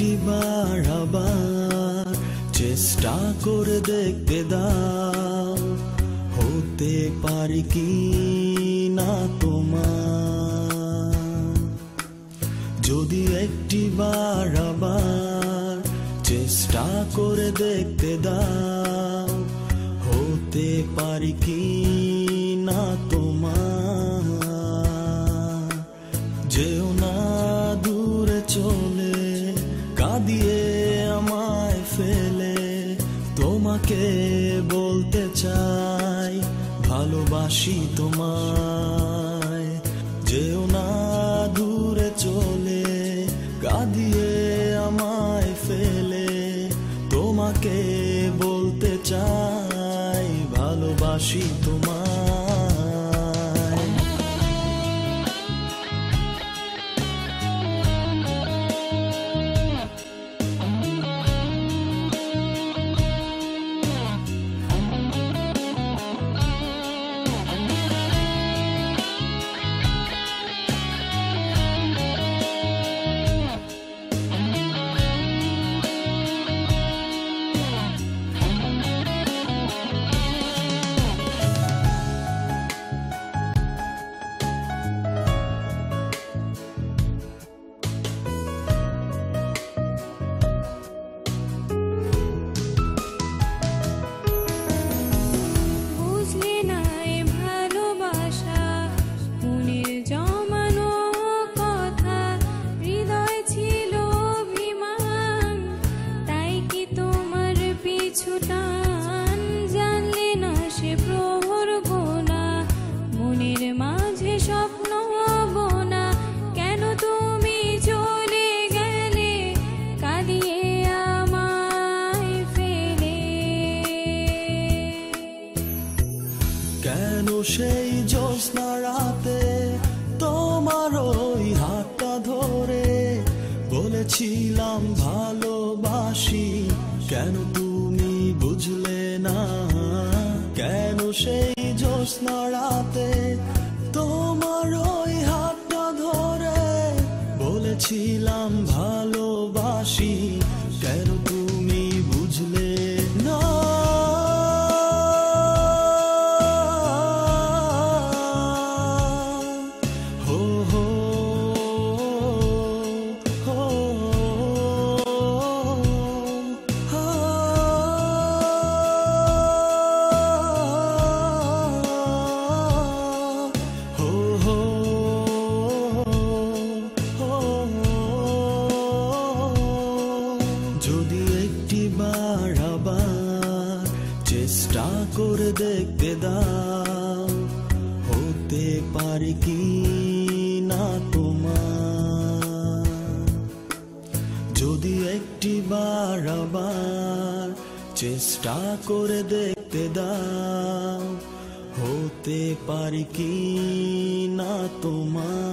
একটিবার আবার চেষ্টা করে দেখতে দাও, হতে পারি কি না তোমার। যদি একটিবার আবার চেষ্টা করে দেখতে দাও, হতে পারি কি না তোমার। যেও না দূরে চলে, কাঁদিয়ে আমায় ফেলে, তোমাকে বলতে চাই ভালোবাসি তোমায়। যেও না দূরে চলে, কাঁদিয়ে আমায় ফেলে, তোমাকে বলতে চাই ভালোবাসি তোমায়। কেন সেই জ্যোৎস্না রাতে তোমার ওই হাতটা ধরে বলেছিলাম ভালোবাসি, কেন তুমি বুঝলে না? কেন সেই জ্যোৎস্না রাতে তোমার ওই হাতটা ধরে বলেছিলাম ভালোবাসি, কেন তুমি বুঝলে না? যদি একটিবার আবার চেষ্টা করে দেখতে দাও, হতে পারি কি না তোমার। যদি একটিবার আবার চেষ্টা করে দেখতে দাও, হতে পারি কি না তোমার।